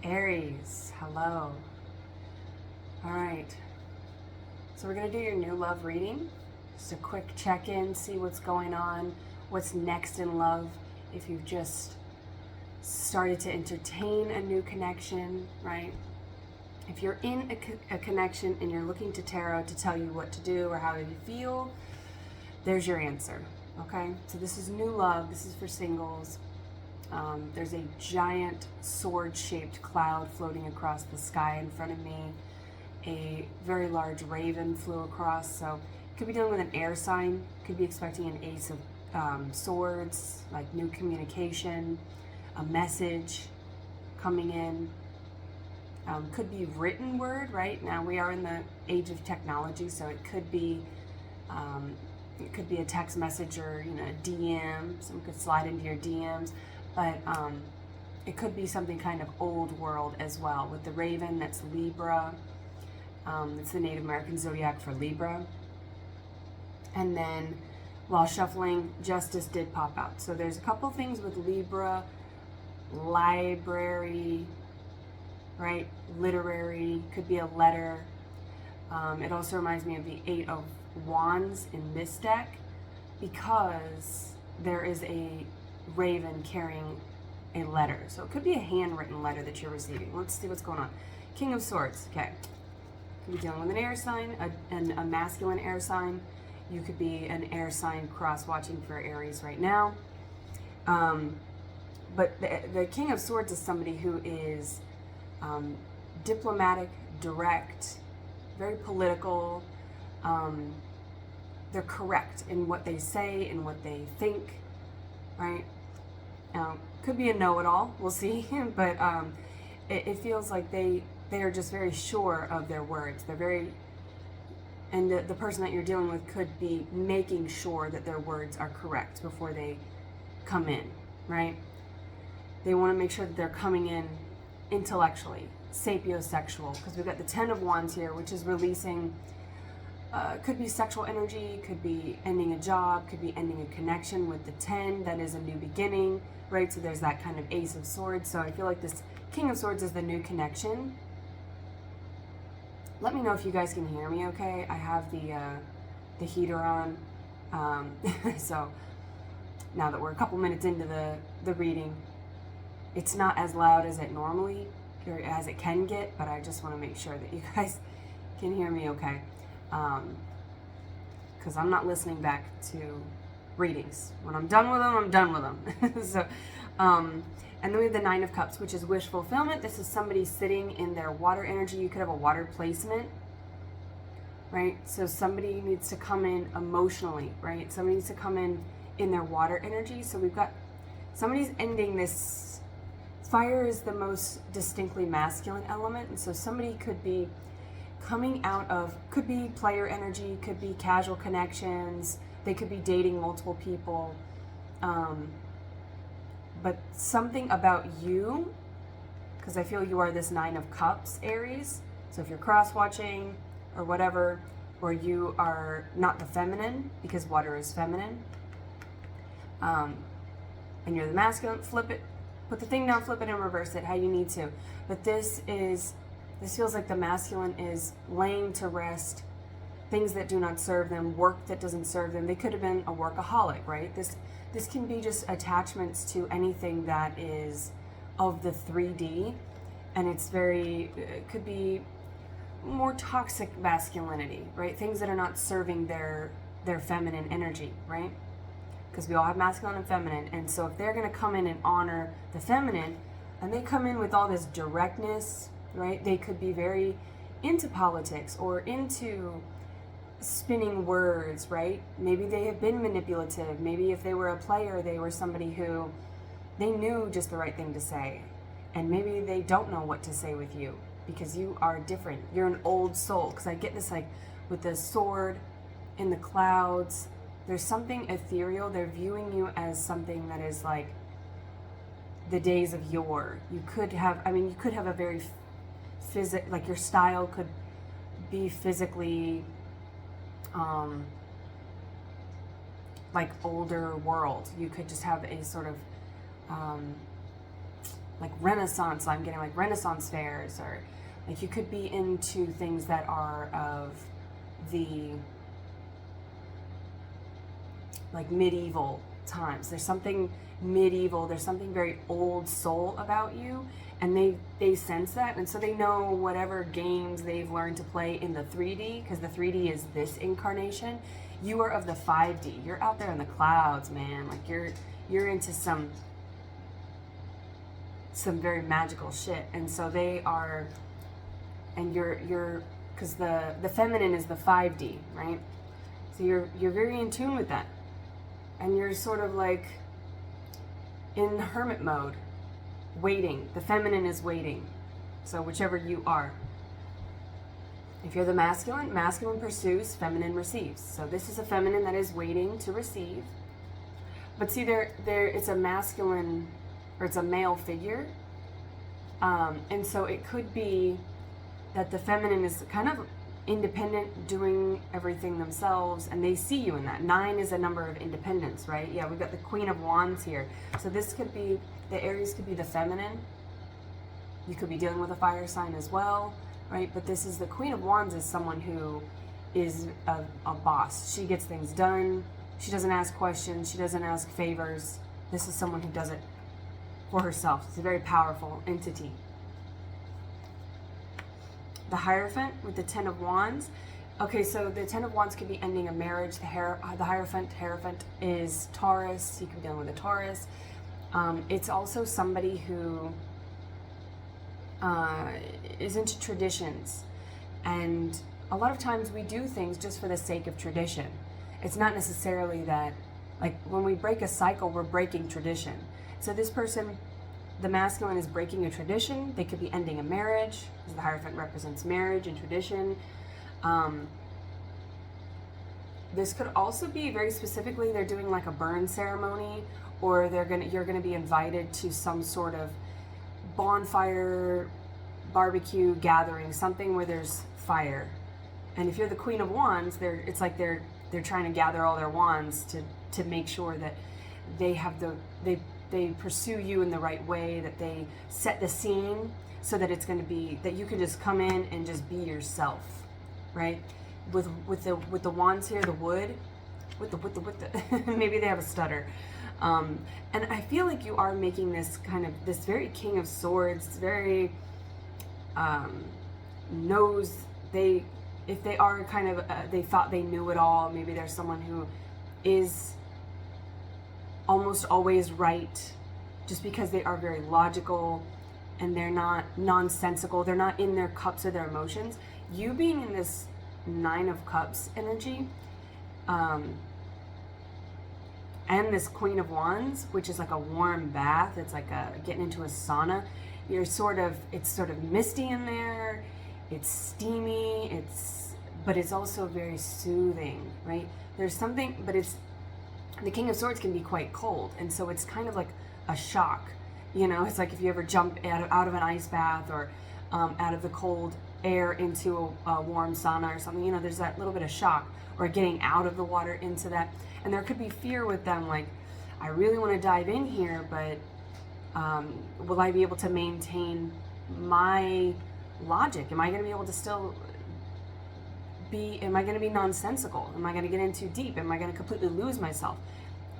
Aries, hello. All right, so we're gonna do your new love reading. Just a quick check-in, see what's going on, what's next in love. If you've just started to entertain a new connection, right? If you're in a connection and you're looking to tarot to tell you what to do or how you feel, there's your answer, okay? So this is new love, this is for singles. There's a giant sword-shaped cloud floating across the sky in front of me. A very large raven flew across, so could be dealing with an air sign, could be expecting an ace of swords, like new communication, a message coming in. Could be written word, right? Now we are in the age of technology, so it could be a text message or a DM. Someone could slide into your DMs, but it could be something kind of old world as well. With the raven, that's Libra. It's the Native American zodiac for Libra. And then while shuffling, Justice did pop out. So there's a couple things with Libra, library, right? Literary, could be a letter. It also reminds me of the Eight of Wands in this deck because there is a raven carrying a letter. So it could be a handwritten letter that you're receiving. Let's see what's going on. King of Swords, okay. Could be dealing with an air sign, a masculine air sign. You could be an air sign cross-watching for Aries right now. But the King of Swords is somebody who is diplomatic, direct, very political. They're correct in what they say and what they think, right? Could be a know-it-all, we'll see, but it feels like they are just very sure of their words. They're very, and the person that you're dealing with could be making sure that their words are correct before they come in, right? They want to make sure that they're coming in intellectually, sapiosexual, because we've got the Ten of Wands here, which is releasing, could be sexual energy, could be ending a job, could be ending a connection. With the 10, that is a new beginning, right? So there's that kind of Ace of Swords. So I feel like this King of Swords is the new connection. Let me know if you guys can hear me okay. I have the heater on. So now that we're a couple minutes into the reading, it's not as loud as it normally, or as it can get, but I just want to make sure that you guys can hear me okay. Because I'm not listening back to readings. When I'm done with them, I'm done with them. So, and then we have the Nine of Cups, which is wish fulfillment. This is somebody sitting in their water energy. You could have a water placement, right? So somebody needs to come in emotionally, right? Somebody needs to come in their water energy. So we've got, somebody's ending this. Fire is the most distinctly masculine element, and so somebody could be coming out of, could be player energy, could be casual connections, they could be dating multiple people, but something about you, because I feel you are this Nine of Cups, Aries. So if you're cross-watching or whatever, or you are not the feminine, because water is feminine, and you're the masculine, flip it, put the thing down, flip it, and reverse it how you need to. But this feels like the masculine is laying to rest things that do not serve them, work that doesn't serve them. They could have been a workaholic, right? This can be just attachments to anything that is of the 3D, and it could be more toxic masculinity, right? Things that are not serving their feminine energy, right? Because we all have masculine and feminine, and so if they're going to come in and honor the feminine, and they come in with all this directness, right? They could be very into politics or into spinning words, right? Maybe they have been manipulative. Maybe if they were a player, they were somebody who they knew just the right thing to say, and maybe they don't know what to say with you because you are different. You're an old soul, because I get this like with the sword in the clouds. There's something ethereal. They're viewing you as something that is like the days of yore. You could have a very like your style could be physically like older world. You could just have a sort of like Renaissance. I'm getting like Renaissance fairs, or like you could be into things that are of the like medieval times. There's something medieval, there's something very old soul about you, and they sense that, and so they know whatever games they've learned to play in the 3D, because the 3D is this incarnation. You are of the 5D. You're out there in the clouds, man. Like you're into some very magical shit, and so they are, and you're because the feminine is the 5D, right? So you're very in tune with that, and you're sort of like in hermit mode, waiting. The feminine is waiting. So whichever you are. If you're the masculine, masculine pursues, feminine receives. So this is a feminine that is waiting to receive. But see, there it's a masculine, or it's a male figure. And so it could be that the feminine is kind of independent, doing everything themselves, and they see you in that. 9 is a number of independence, right? Yeah, we've got the Queen of Wands here. So this could be, the Aries could be the feminine. You could be dealing with a fire sign as well, right? But this is the Queen of Wands, is someone who is a boss. She gets things done. She doesn't ask questions. She doesn't ask favors. This is someone who does it for herself. It's a very powerful entity. The Hierophant with the 10 of Wands. Okay, so the 10 of Wands could be ending a marriage. The Hierophant is Taurus. You could be dealing with a Taurus. It's also somebody who is into traditions. And a lot of times we do things just for the sake of tradition. It's not necessarily that, like when we break a cycle, we're breaking tradition. So this person, the masculine, is breaking a tradition. They could be ending a marriage, because the Hierophant represents marriage and tradition. This could also be very specifically, they're doing like a burn ceremony, or you're gonna be invited to some sort of bonfire, barbecue gathering, something where there's fire. And if you're the Queen of Wands, it's like they're trying to gather all their wands to make sure that they have they pursue you in the right way, that they set the scene so that it's going to be that you can just come in and just be yourself, right? With the wands here, the wood, with the maybe they have a stutter, and I feel like you are making this very King of Swords, very knows they. If they are kind of, they thought they knew it all, maybe there's someone who is almost always right, just because they are very logical and they're not nonsensical. They're not in their cups or their emotions. You being in this 9 of Cups energy, and this Queen of Wands, which is like a warm bath. It's like getting into a sauna. It's sort of misty in there. It's steamy, but it's also very soothing, right? There's something, but the King of Swords can be quite cold, and so it's kind of like a shock, It's like if you ever jump out of an ice bath, or out of the cold air into a warm sauna or something, there's that little bit of shock, or getting out of the water into that, and there could be fear with them, like, I really want to dive in here, but will I be able to maintain my logic? Am I going to be able to still am I going to be nonsensical? Am I going to get in too deep? Am I going to completely lose myself?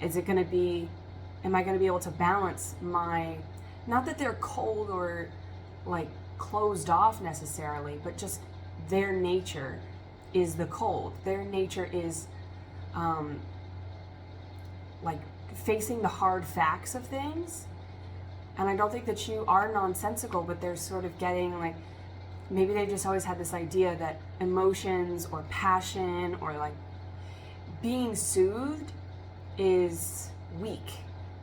Am I going to be able to balance not that they're cold or like closed off necessarily, but just their nature is the cold. Their nature is like facing the hard facts of things. And I don't think that you are nonsensical, but they're sort of getting like, maybe they just always had this idea that emotions or passion or like being soothed is weak,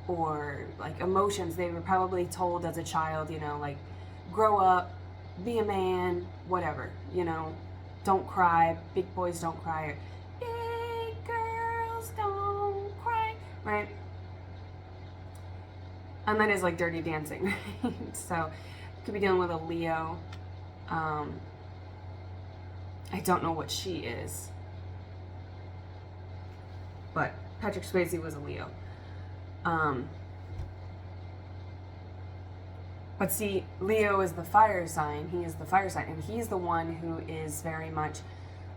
or like emotions, they were probably told as a child, like grow up, be a man, whatever, don't cry, big boys don't cry, or big girls don't cry, right? And that is like Dirty Dancing, right? So you could be dealing with a Leo. I don't know what she is, but Patrick Swayze was a Leo. But see, Leo is the fire sign. He is the fire sign, and he's the one who is very much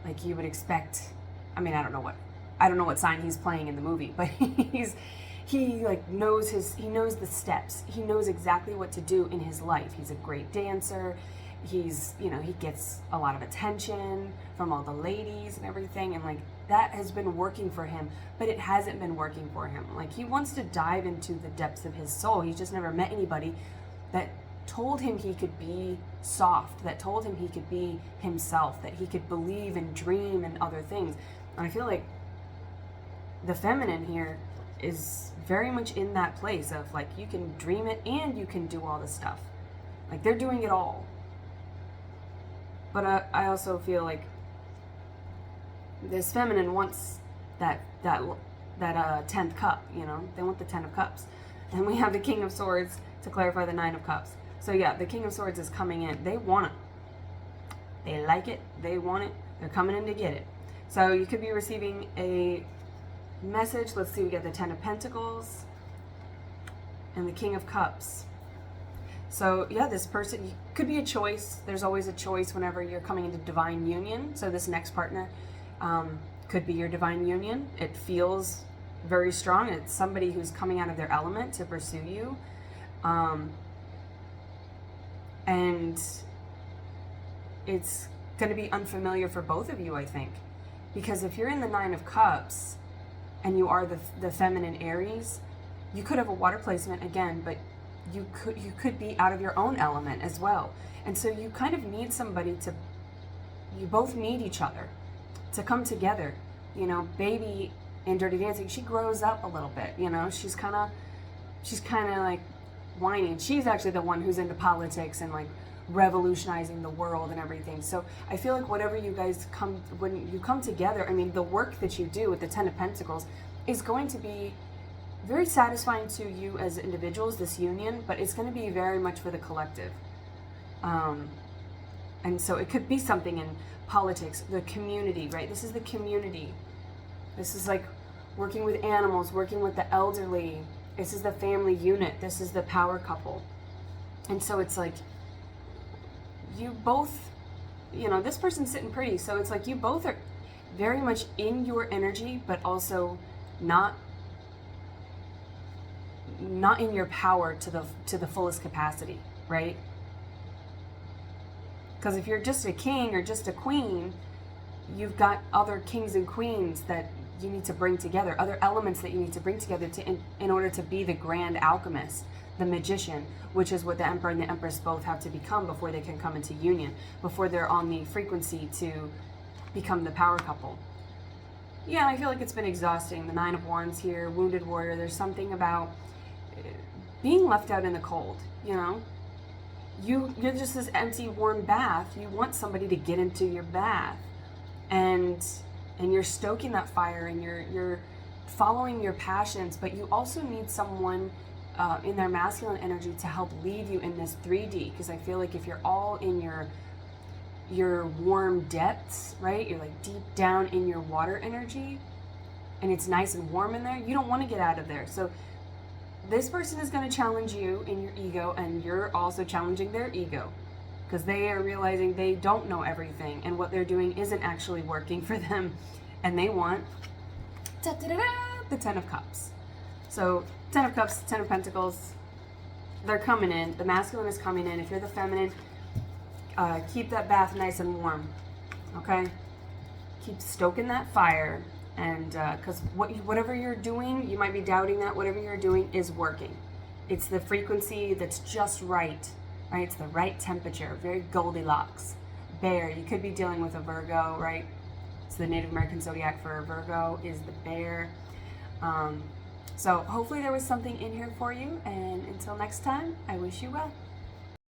like you would expect. I mean, I don't know what sign he's playing in the movie, but he like knows he knows the steps. He knows exactly what to do in his life. He's a great dancer. He's, you know, he gets a lot of attention from all the ladies and everything, and like that has been working for him, but it hasn't been working for him. Like he wants to dive into the depths of his soul. He's just never met anybody that told him he could be soft, that told him he could be himself, that he could believe and dream and other things. And I feel like the feminine here is very much in that place of like, you can dream it and you can do all the stuff. Like they're doing it all. But I also feel like this feminine wants that 10th cup, you know? They want the 10 of cups. And we have the King of Swords to clarify the 9 of Cups. So yeah, the King of Swords is coming in. They want it. They like it. They want it. They're coming in to get it. So you could be receiving a message. Let's see, we got the 10 of Pentacles and the King of Cups. So yeah, this person could be a choice. There's always a choice whenever you're coming into divine union. So this next partner could be your divine union. It feels very strong. It's somebody who's coming out of their element to pursue you. And it's going to be unfamiliar for both of you, I think. Because if you're in the 9 of Cups and you are the feminine Aries, you could have a water placement again, but you could be out of your own element as well. And so you kind of need somebody you both need each other to come together. You know, Baby in Dirty Dancing, she grows up a little bit, you know, she's kind of like whining. She's actually the one who's into politics and like revolutionizing the world and everything. So I feel like whatever you guys when you come together, I mean, the work that you do with the 10 of Pentacles is going to be very satisfying to you as individuals, this union, but it's going to be very much for the collective. And so it could be something in politics, the community, right? This is the community. This is like working with animals, working with the elderly. This is the family unit. This is the power couple. And so it's like you both, you know, this person's sitting pretty. So it's like you both are very much in your energy, but also not in your power to the fullest capacity, right? Because if you're just a king or just a queen, you've got other kings and queens that you need to bring together, other elements that you need to bring together in order to be the grand alchemist, the magician, which is what the Emperor and the Empress both have to become before they can come into union, before they're on the frequency to become the power couple. Yeah, I feel like it's been exhausting. The 9 of Wands here, Wounded Warrior. There's something about being left out in the cold, you know? You're just this empty, warm bath. You want somebody to get into your bath. And you're stoking that fire, and you're following your passions, but you also need someone in their masculine energy to help lead you in this 3D, because I feel like if you're all in your warm depths, right, you're like deep down in your water energy, and it's nice and warm in there, you don't want to get out of there. So this person is going to challenge you in your ego, and you're also challenging their ego, because they are realizing they don't know everything, and what they're doing isn't actually working for them, and they want the 10 of Cups. So 10 of Cups, 10 of Pentacles, they're coming in. The masculine is coming in. If you're the feminine, keep that bath nice and warm, okay? Keep stoking that fire, and because whatever you're doing, you might be doubting that whatever you're doing is working. It's the frequency that's just right? It's the right temperature, very Goldilocks. Bear, you could be dealing with a Virgo, right? So the Native American zodiac for a Virgo is the bear. So hopefully there was something in here for you, and until next time, I wish you well.